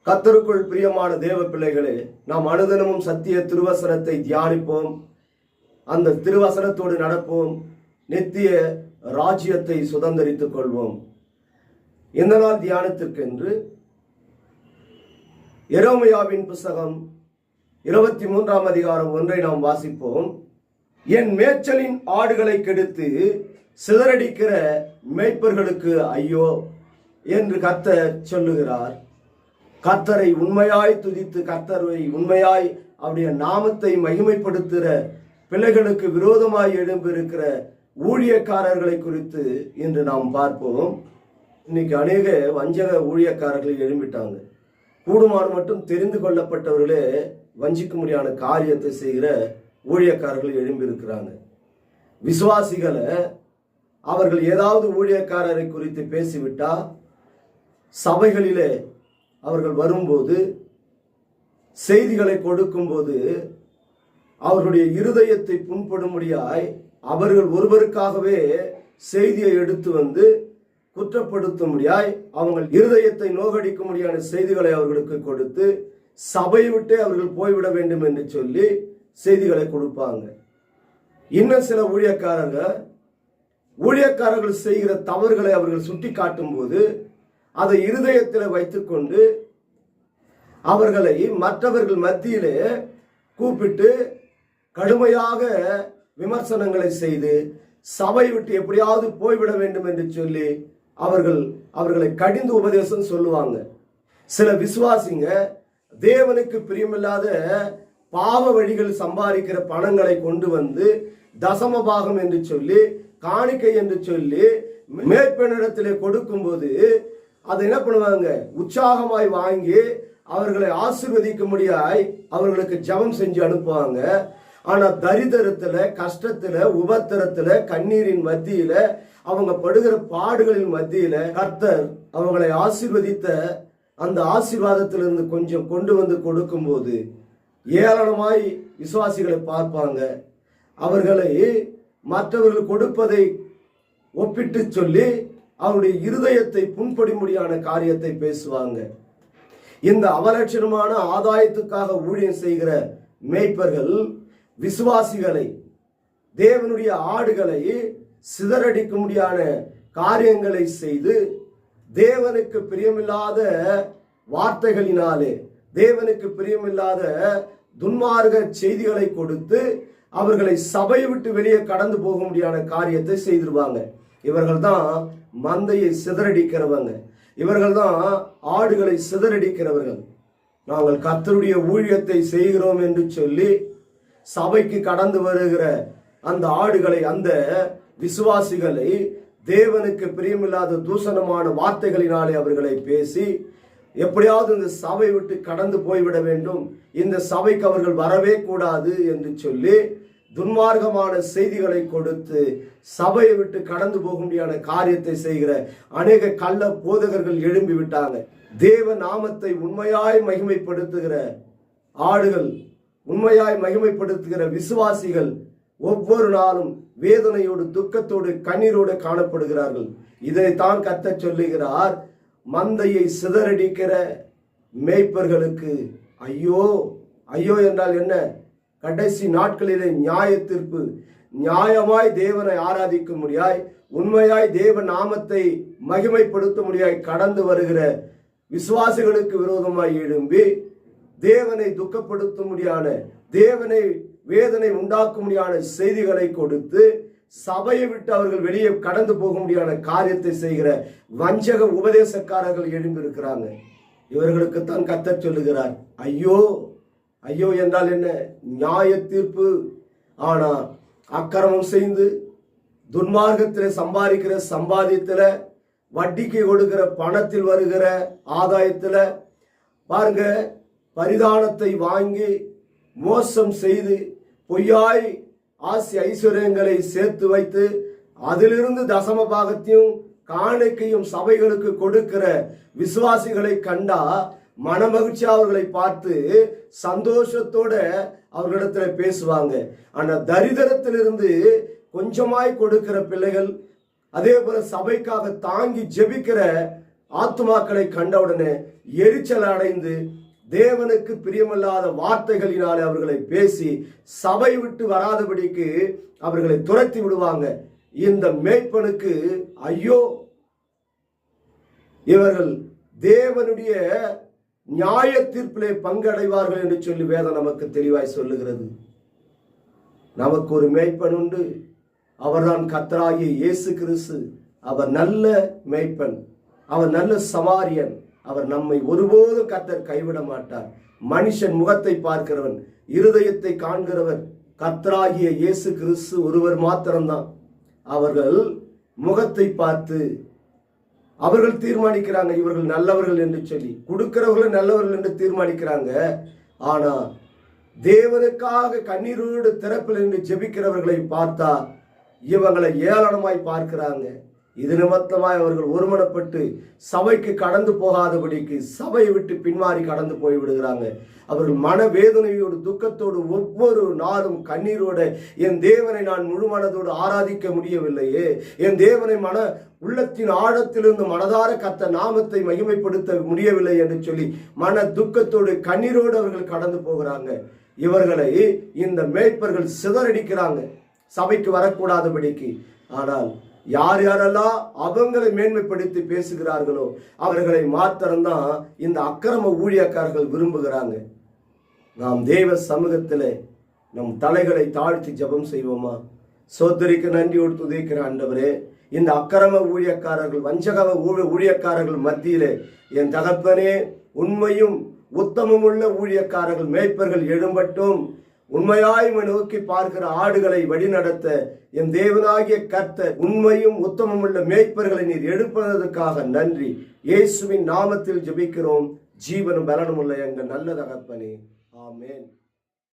கர்த்தருக்குள் பிரியமான தேவ பிள்ளைகளே, நாம் அனுதினமும் சத்திய திருவசனத்தை தியானிப்போம், அந்த திருவசனத்தோடு நடப்போம், நித்திய ராஜ்யத்தை சுதந்திரித்துக் கொள்வோம். இந்த நாள் தியானத்திற்கென்று எரேமியாவின் புத்தகம் 23 அதிகாரம் 1 நாம் வாசிப்போம். என் மேய்ச்சலின் ஆடுகளை கெடுத்து சிதறடிக்கிற மேய்ப்பர்களுக்கு ஐயோ என்று கர்த்தர் சொல்லுகிறார். கர்த்தரை உண்மையாய் துதித்து கர்த்தரை உண்மையாய் அவருடைய நாமத்தை மகிமைப்படுத்துகிற பிள்ளைகளுக்கு விரோதமாய் எழும்பியிருக்கிற ஊழியக்காரர்களை குறித்து இன்று நாம் பார்ப்போம். இன்னைக்கு அநேக வஞ்சக ஊழியக்காரர்கள் எழும்பிட்டாங்க. கூடுமான மட்டும் தெரிந்து கொள்ளப்பட்டவர்களே வஞ்சிக்க முடியாத காரியத்தை செய்கிற ஊழியக்காரர்கள் எழும்பியிருக்கிறாங்க. விசுவாசிகளை அவர்கள் ஏதாவது ஊழியக்காரரை குறித்து பேசிவிட்டா சபைகளிலே அவர்கள் வரும்போது செய்திகளை கொடுக்கும்போது அவர்களுடைய இருதயத்தை புண்படும்படியாய் அவர்கள் ஒருவருக்காகவே செய்தியை எடுத்து வந்து குற்றப்படுத்தும்படியாய் அவங்க இருதயத்தை நோகடிக்க முடியாத செய்திகளை அவர்களுக்கு கொடுத்து சபையை விட்டு அவர்கள் போய்விட வேண்டும் என்று சொல்லி செய்திகளை கொடுப்பாங்க. இன்னும் சில ஊழியக்காரர்கள் செய்கிற தவறுகளை அவர்கள் சுட்டி காட்டும் போது அதை இருதயத்தில் வைத்துக்கொண்டு அவர்களை மற்றவர்கள் மத்தியிலே கூப்பிட்டு கடுமையாக விமர்சனங்களை செய்து சபை விட்டு எப்படியாவது போய்விட வேண்டும் என்று சொல்லி அவர்களை கடிந்து உபதேசம் சொல்லுவாங்க. சில விசுவாசிங்க தேவனுக்கு பிரியமில்லாத பாவ வழிகள் சம்பாதிக்கிற பணங்களை கொண்டு வந்து தசம பாகம் என்று சொல்லி காணிக்கை என்று சொல்லி மேற்பெண்ணிடத்திலே கொடுக்கும்போது அதை என்ன பண்ணுவாங்க, உற்சாகமாய் வாங்கி அவர்களை ஆசீர்வதிக்கும்படியாய் அவர்களுக்கு ஜெபம் செஞ்சு அனுப்புவாங்க. ஆனா தரித்திரத்துல, கஷ்டத்துல, உபத்திரத்துல, கண்ணீரின் மத்தியில, அவங்க படுகிற பாடுகளின் மத்தியில கர்த்தர் அவங்களை ஆசீர்வதித்த அந்த ஆசீர்வாதத்திலிருந்து கொஞ்சம் கொண்டு வந்து கொடுக்கும்போது ஏளனமாய் விசுவாசிகளை பார்ப்பாங்க. அவர்களை மற்றவர்கள் கொடுப்பதை ஒப்பிட்டு சொல்லி அவருடைய இருதயத்தை புண்படும்படியான காரியத்தை பேசுவாங்க. இந்த அவலட்சணமான ஆதாயத்துக்காக ஊழியம் செய்கிற மேய்ப்பர்கள் விசுவாசிகளை, தேவனுடைய ஆடுகளை சிதறடிக்க முடியாத காரியங்களை செய்து தேவனுக்கு பிரியமில்லாத வார்த்தைகளினாலே, தேவனுக்கு பிரியமில்லாத துன்மார்க்க செய்திகளை கொடுத்து அவர்களை சபை விட்டு வெளியே கடந்து போக முடியாத காரியத்தை செய்திருவாங்க. இவர்கள் தான் மந்தையை சிதறடிக்கிறவங்க, இவர்கள் தான் ஆடுகளை சிதறடிக்கிறவர்கள். நாங்கள் கர்த்தருடைய ஊழியத்தை செய்கிறோம் என்று சொல்லி சபைக்கு கடந்து வருகிற அந்த ஆடுகளை, அந்த விசுவாசிகளை தேவனுக்கு பிரியமில்லாத தூஷணமான வார்த்தைகளினாலே அவர்களை பேசி எப்படியாவது இந்த சபை விட்டு கடந்து போய்விட வேண்டும், இந்த சபைக்கு அவர்கள் வரவே கூடாது என்று சொல்லி துன்மார்க்கமான செய்திகளை கொடுத்து சபையை விட்டு கடந்து போக முடியாத காரியத்தை செய்கிற அநேக கள்ள போதகர்கள் எழும்பி விட்டாங்க. தேவ நாமத்தை உண்மையாய் மகிமைப்படுத்துகிற ஆடுகள், உண்மையாய் மகிமைப்படுத்துகிற விசுவாசிகள் ஒவ்வொரு நாளும் வேதனையோடு, துக்கத்தோடு, கண்ணீரோடு காணப்படுகிறார்கள். இதைத்தான் கர்த்தர் சொல்லுகிறார், மந்தையை சிதறடிக்கிற மேய்ப்பர்களுக்கு ஐயோ. ஐயோ என்றால் என்ன? கடைசி நாட்களிலே நியாய தீர்ப்பு, நியாயமாய் தேவனை ஆராதிக்க முடியாய், உண்மையாய் தேவ நாமத்தை மகிமைப்படுத்த முடியாய் கடந்து வருகிற விசுவாசிகளுக்கு விரோதமாய் எழும்பி தேவனை துக்கப்படுத்த முடியாத, தேவனை வேதனை உண்டாக்க முடியாத செய்திகளை கொடுத்து சபையை விட்டு அவர்கள் வெளியே கடந்து போக முடியாத காரியத்தை செய்கிற வஞ்சக உபதேசக்காரர்கள் எழும்பியிருக்கிறாங்க. இவர்களுக்குத்தான் கர்த்தர் சொல்லுகிறார் ஐயோ. ஐயோ என்றால் என்ன? நியாய தீர்ப்பு. ஆனா அக்கிரமம் செய்து துன்மார்க்கத்தில் சம்பாதிக்கிற சம்பாதியத்துல, வட்டிக்கு கொடுக்கிற பணத்தில் வருகிற ஆதாயத்துல பாருங்க, பரிதானத்தை வாங்கி மோசம் செய்து பொய்யாய் ஆசி ஐஸ்வர்யங்களை சேர்த்து வைத்து அதிலிருந்து தசம பாகத்தையும் காணிக்கையும் சபைகளுக்கு கொடுக்கிற விசுவாசிகளை கண்டா மனமகிழ்ச்சி அவர்களை பார்த்து சந்தோஷத்தோட அவர்களிடத்துல பேசுவாங்க. ஆனா தரித்திரத்திலிருந்து கொஞ்சமாய் கொடுக்கிற பிள்ளைகள், அதே போல சபைக்காக தாங்கி ஜெபிக்கிற ஆத்துமாக்களை கண்டவுடனே எரிச்சல் அடைந்து தேவனுக்கு பிரியமில்லாத வார்த்தைகளினாலே அவர்களை பேசி சபை விட்டு வராதபடிக்கு அவர்களை துரத்தி விடுவாங்க. இந்த மேய்ப்பனுக்கு ஐயோ, இவர்கள் தேவனுடைய நியாய தீர்ப்பிலே பங்கடைவார்கள் என்று சொல்லி வேதம் நமக்கு தெளிவாய் சொல்லுகிறது. நமக்கு ஒரு மேய்ப்பன் உண்டு, அவர்தான் கர்த்தராகிய இயேசு கிறிஸ்து. அவர் நல்ல மேய்ப்பன், அவர் நல்ல சமாரியன். அவர் நம்மை ஒருபோதும் கர்த்தர் கைவிட மாட்டார். மனுஷன் முகத்தை பார்க்கிறவன், இருதயத்தை காண்கிறவர் கர்த்தராகிய இயேசு கிறிஸ்து ஒருவர் மாத்திரம்தான். அவர்கள் முகத்தை பார்த்து அவர்கள் தீர்மானிக்கிறாங்க இவர்கள் நல்லவர்கள் என்று சொல்லி. கொடுக்கிறவர்கள் நல்லவர்கள் என்று தீர்மானிக்கிறாங்க. ஆனா தேவனுக்காக கண்ணீரோடு திறப்பில் என்று ஜெபிக்கிறவர்களை பார்த்தா இவங்களை ஏளனமாய் பார்க்கிறாங்க. இது நிமித்தமாய் அவர்கள் ஒருமனப்பட்டு சபைக்கு கடந்து போகாதபடிக்கு சபையை விட்டு பின்மாறி கடந்து போய் விடுகிறாங்க. அவர்கள் மனவேதனையோடு துக்கத்தோடு ஒவ்வொரு நாளும் கண்ணீரோட என் தேவனை நான் முழு மனதோடு ஆராதிக்க முடியவில்லையே, என் தேவனை உள்ளத்தின் ஆழத்திலிருந்து மனதார கர்த்த நாமத்தை மகிமைப்படுத்த முடியவில்லை என்று சொல்லி மன துக்கத்தோடு கண்ணீரோடு அவர்கள் கடந்து போகிறாங்க. இவர்களை இந்த மேய்ப்பர்கள் சிதறடிக்கிறாங்க சபைக்கு வரக்கூடாதபடிக்கு. ஆனால் யார் யாரெல்லாம் அவங்களை மேன்மைப்படுத்தி பேசுகிறார்களோ அவர்களை மாத்திரம்தான் இந்த அக்கிரம ஊழியக்காரர்கள் விரும்புகிறாங்க. நாம் தேவ சமூகத்தில் நம் தலைகளை தாழ்த்தி ஜெபம் செய்வோமா? சோதரிக்கு நன்றியோடு துதிக்கிற ஆண்டவரே, இந்த அக்கிரம ஊழியக்காரர்கள், வஞ்சக ஊழியக்காரர்கள் மத்தியிலே என் தகப்பனே உண்மையும் உத்தமமுள்ள ஊழியக்காரர்கள் மேய்ப்பர்கள் எழும்பட்டும். உண்மையாய் நோக்கி பார்க்கிற ஆடுகளை வழிநடத்த என் தேவனாகிய கர்த்தர் உண்மையும் உத்தமமுள்ள மேய்ப்பர்களை நீர் எடுப்பதற்காக நன்றி. இயேசுவின் நாமத்தில் ஜெபிக்கிறோம். ஜீவனும் பலனும் உள்ள எங்கள் நல்ல தகப்பனே, ஆமென்.